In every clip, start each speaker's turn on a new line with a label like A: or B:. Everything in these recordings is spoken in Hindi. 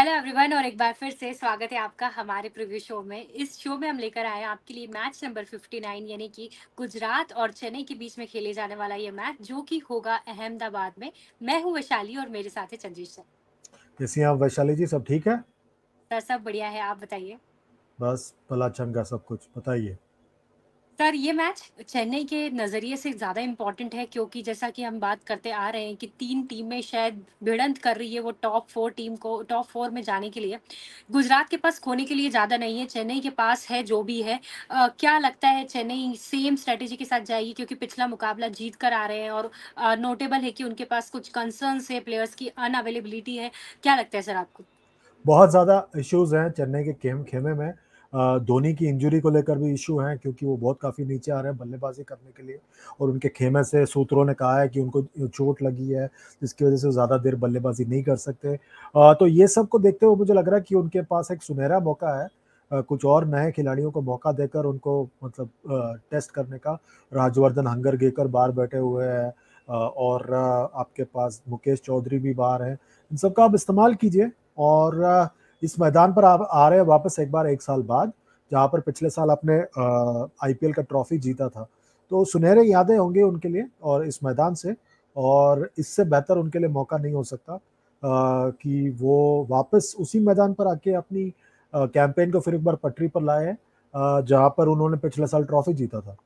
A: हेलो एवरीवन और एक बार फिर से स्वागत है आपका हमारे प्रीव्यू शो में। इस शो में हम लेकर आए हैं आपके लिए मैच नंबर 59 यानी कि गुजरात और चेन्नई के बीच में खेले जाने वाला ये मैच जो कि होगा अहमदाबाद में। मैं हूं वैशाली और मेरे साथ है चंद्रेश सर।
B: कैसी हैं आप वैशाली जी? सब ठीक है?
A: सर सब बढ़िया है, आप बताइए।
B: बस भला चंगा सब कुछ बताइए।
A: सर ये मैच चेन्नई के नज़रिए से ज़्यादा इम्पोर्टेंट है क्योंकि जैसा कि हम बात करते आ रहे हैं कि तीन टीमें शायद भिड़ंत कर रही है वो टॉप फोर में जाने के लिए। गुजरात के पास खोने के लिए ज़्यादा नहीं है, चेन्नई के पास है जो भी है। क्या लगता है चेन्नई सेम स्ट्रेटेजी के साथ जाएगी क्योंकि पिछला मुकाबला जीत कर आ रहे हैं और नोटेबल है कि उनके पास कुछ कंसर्न्स है, प्लेयर्स की अनअवेलेबिलिटी है। क्या लगता है सर आपको?
B: बहुत ज़्यादा इश्यूज हैं चेन्नई के खेमे में। धोनी की इंजरी को लेकर भी इशू हैं क्योंकि वो बहुत काफ़ी नीचे आ रहे हैं बल्लेबाजी करने के लिए। और उनके खेमे से सूत्रों ने कहा है कि उनको चोट लगी है जिसकी वजह से वो ज़्यादा देर बल्लेबाजी नहीं कर सकते। तो ये सब को देखते हुए मुझे लग रहा है कि उनके पास एक सुनहरा मौका है। कुछ और नए खिलाड़ियों को मौका देकर उनको मतलब टेस्ट करने का। राजवर्धन हंगरगेकर बाहर बैठे हुए हैं। और आपके पास मुकेश चौधरी भी बाहर हैं। इन सबका आप इस्तेमाल कीजिए। और इस मैदान पर आप आ रहे हैं वापस एक बार 1 साल बाद, जहाँ पर पिछले साल आपने आईपीएल का ट्रॉफी जीता था। तो सुनहरे यादें होंगे उनके लिए और इस मैदान से। और इससे बेहतर उनके लिए मौका नहीं हो सकता कि वो वापस उसी मैदान पर आके अपनी कैंपेन को फिर एक बार पटरी पर लाए हैं, जहाँ पर उन्होंने पिछले साल ट्रॉफी जीता था।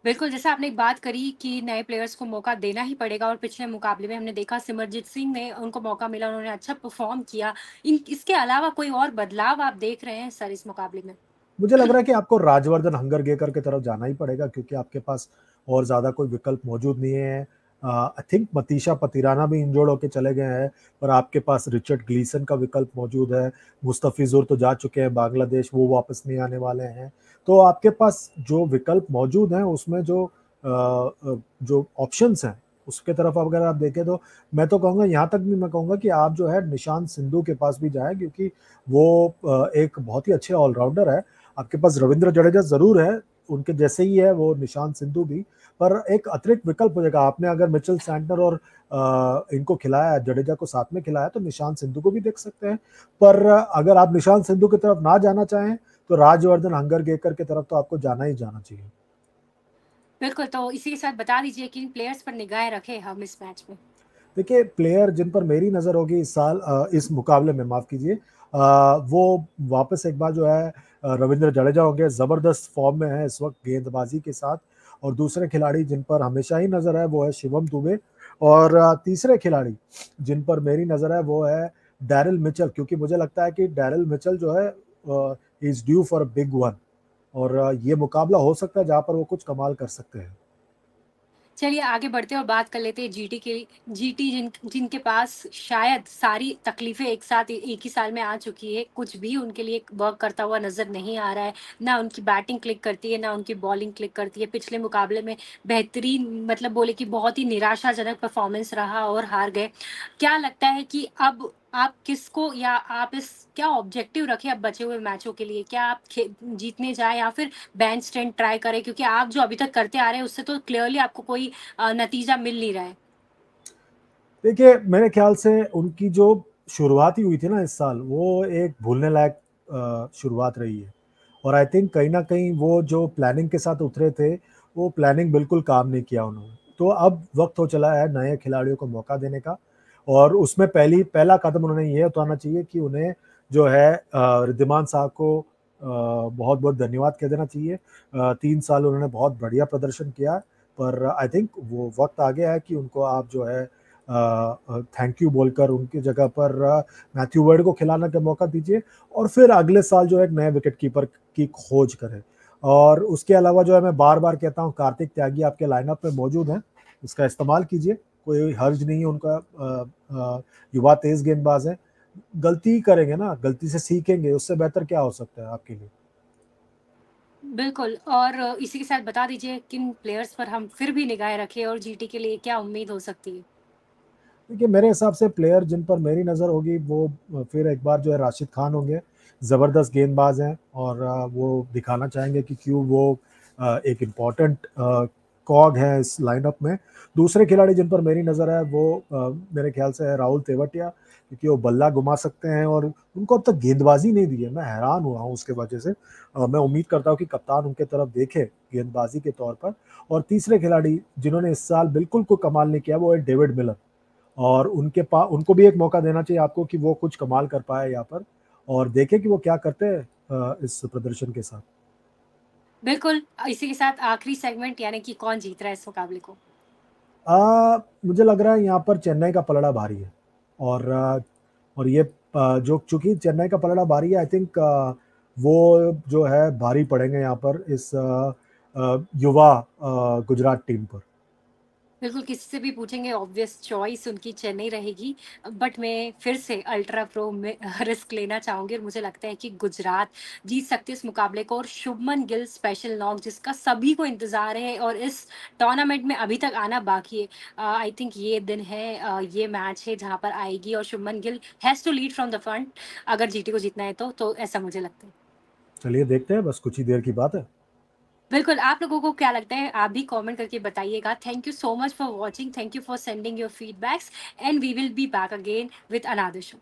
A: बिल्कुल, जैसा आपने एक बात करी कि नए प्लेयर्स को मौका देना ही पड़ेगा और पिछले मुकाबले में हमने देखा सिमरजीत सिंह ने उनको मौका मिला, उन्होंने अच्छा परफ़ॉर्म किया। इन इसके अलावा कोई और बदलाव आप देख रहे हैं सर इस मुकाबले में?
B: मुझे लग रहा है कि आपको राजवर्धन हंगरगेकर की तरफ जाना ही पड़ेगा क्योंकि आपके पास और ज़्यादा कोई विकल्प मौजूद नहीं है। आई थिंक मतीशा पतिराना भी इंजर्ड होके चले गए हैं, पर आपके पास रिचर्ड ग्लीसन का विकल्प मौजूद है। मुस्तफिजुर तो जा चुके हैं बांग्लादेश, वो वापस नहीं आने वाले हैं। तो आपके पास जो विकल्प मौजूद हैं उसमें जो ऑप्शंस हैं उसके तरफ अगर आप देखें तो मैं तो कहूँगा, यहाँ तक भी मैं कहूँगा कि आप जो है निशांत सिंधु के पास भी जाएँ क्योंकि वो एक बहुत ही अच्छे ऑलराउंडर है। आपके पास रविंद्र जडेजा ज़रूर है, उनके जैसे ही है वो निशांत सिंधु भी, पर एक अतिरिक्त विकल्प हो जाएगा। आपने अगर मिचेल सैंटनर और इनको खिलाया है, जडेजा को साथ में खिलाया, तो निशांत सिंधु को भी देख सकते हैं। पर अगर आप निशांत सिंधु की तरफ ना जाना चाहें, तो राजवर्धन हंगरगेकर की तरफ तो आपको जाना ही जाना चाहिए।
A: बिल्कुल, तो इसी के साथ बता दीजिए किन प्लेयर्स पर निगाहें रखें हम इस मैच में?
B: देखिए, प्लेयर जिन पर मेरी नज़र होगी इस साल, इस मुकाबले में माफ़ कीजिए, वो वापस एक बार जो है रविंद्र जडेजा होंगे। ज़बरदस्त फॉर्म में है इस वक्त गेंदबाजी के साथ। और दूसरे खिलाड़ी जिन पर हमेशा ही नज़र है वो है शिवम दुबे। और तीसरे खिलाड़ी जिन पर मेरी नज़र है वो है डैरिल मिचेल, क्योंकि मुझे लगता है कि डैरिल मिचेल जो है is due for a big one. और ये मुकाबला हो सकता है जहाँ पर वो कुछ कमाल कर सकते हैं।
A: चलिए आगे बढ़ते हैं और बात कर लेते हैं जीटी जिनके पास शायद सारी तकलीफें एक साथ एक ही साल में आ चुकी है, कुछ भी उनके लिए वर्क करता हुआ नजर नहीं आ रहा है। ना उनकी बैटिंग क्लिक करती है, ना उनकी बॉलिंग क्लिक करती है। पिछले मुकाबले में बेहतरीन मतलब बोले कि बहुत ही निराशाजनक परफॉर्मेंस रहा और हार गए। क्या लगता है कि अब आप किसको या आप इस क्या ऑब्जेक्टिव रखें अब बचे हुए मैचों के लिए? क्या आप जीतने जाए या फिर बैंच स्टैंड ट्राई करें क्योंकि आप जो अभी तक करते आ रहे हैं उससे तो क्लियरली आपको कोई नतीजा मिल नहीं रहा है।
B: देखिए, मेरे ख्याल से उनकी जो शुरुआत ही हुई थी ना इस साल, वो एक भूलने लायक शुरुआत रही है। और आई थिंक कहीं न कहीं वो जो प्लानिंग के साथ उतरे थे, वो प्लानिंग बिल्कुल काम नहीं किया उन्होंने। तो अब वक़्त हो चला है नए खिलाड़ियों को मौका देने का। और उसमें पहला कदम उन्होंने ये उठाना चाहिए कि उन्हें जो है रिद्धिमान साहब को बहुत-बहुत धन्यवाद कह देना चाहिए। 3 साल उन्होंने बहुत बढ़िया प्रदर्शन किया, पर आई थिंक वो वक़्त आ गया है कि उनको आप जो है थैंक यू बोलकर उनकी जगह पर मैथ्यू वर्ड को खिलाने का मौका दीजिए। और फिर अगले साल जो है एक नए विकेट कीपर की खोज करें। और उसके अलावा जो है मैं बार-बार कहता हूँ, कार्तिक त्यागी आपके लाइनअप में मौजूद हैं, इसका इस्तेमाल कीजिए, कोई हर्ज नहीं है उनका। युवा तेज़ गेंदबाज हैं, गलती करेंगे ना, गलती से सीखेंगे, उससे बेहतर क्या हो सकता है आपके लिए?
A: बिल्कुल और इसी के साथ बता दीजिए किन प्लेयर्स पर हम फिर भी निगाहें रखें और जीटी के लिए क्या उम्मीद हो सकती है?
B: देखिए, मेरे हिसाब से प्लेयर जिन पर मेरी नज़र होगी वो फिर एक बार जो है राशिद खान होंगे। ज़बरदस्त गेंदबाज हैं और वो दिखाना चाहेंगे कि क्यों वो एक इम्पॉर्टेंट कॉग है इस लाइनअप में। दूसरे खिलाड़ी जिन पर मेरी नज़र है वो मेरे ख्याल से है राहुल तेवतिया, क्योंकि वो बल्ला घुमा सकते हैं और उनको अब तक गेंदबाजी नहीं दी है। मैं हैरान हुआ हूँ उसके वजह से। मैं उम्मीद करता हूँ कि कप्तान उनके तरफ देखे गेंदबाजी के तौर पर। और तीसरे खिलाड़ी जिन्होंने इस साल बिल्कुल कोई कमाल नहीं किया वो है डेविड मिलर, और उनको भी एक मौका देना चाहिए आपको कि वो कुछ कमाल कर पाए यहाँ पर, और देखें कि वो क्या करते हैं इस प्रदर्शन के साथ।
A: बिल्कुल, इसी के साथ आखिरी सेगमेंट यानी कि कौन जीत रहा है इस मुकाबले को?
B: मुझे लग रहा है यहाँ पर चेन्नई का पलड़ा भारी है, और और ये जो चूंकि चेन्नई का पलड़ा भारी है, आई थिंक वो जो है भारी पड़ेंगे यहाँ पर इस युवा गुजरात टीम पर।
A: बिल्कुल, किसी से भी पूछेंगे ऑब्वियस चॉइस उनकी चेन्नई रहेगी। बट मैं फिर से अल्ट्रा प्रो में रिस्क लेना चाहूँगी और मुझे लगता है कि गुजरात जीत सकती है इस मुकाबले को और शुभमन गिल स्पेशल नॉक जिसका सभी को इंतज़ार है और इस टूर्नामेंट में अभी तक आना बाकी है। आई थिंक ये दिन है, ये मैच है जहाँ पर आएगी और Shubman Gill has to lead from the front अगर जीटी को जीतना है तो ऐसा मुझे लगता है।
B: चलिए देखते हैं, बस कुछ ही देर की बात है।
A: बिल्कुल, आप लोगों को क्या लगता है? आप भी कमेंट करके बताइएगा। Thank you so much for watching, thank you for sending your feedbacks and we will be back again with another show.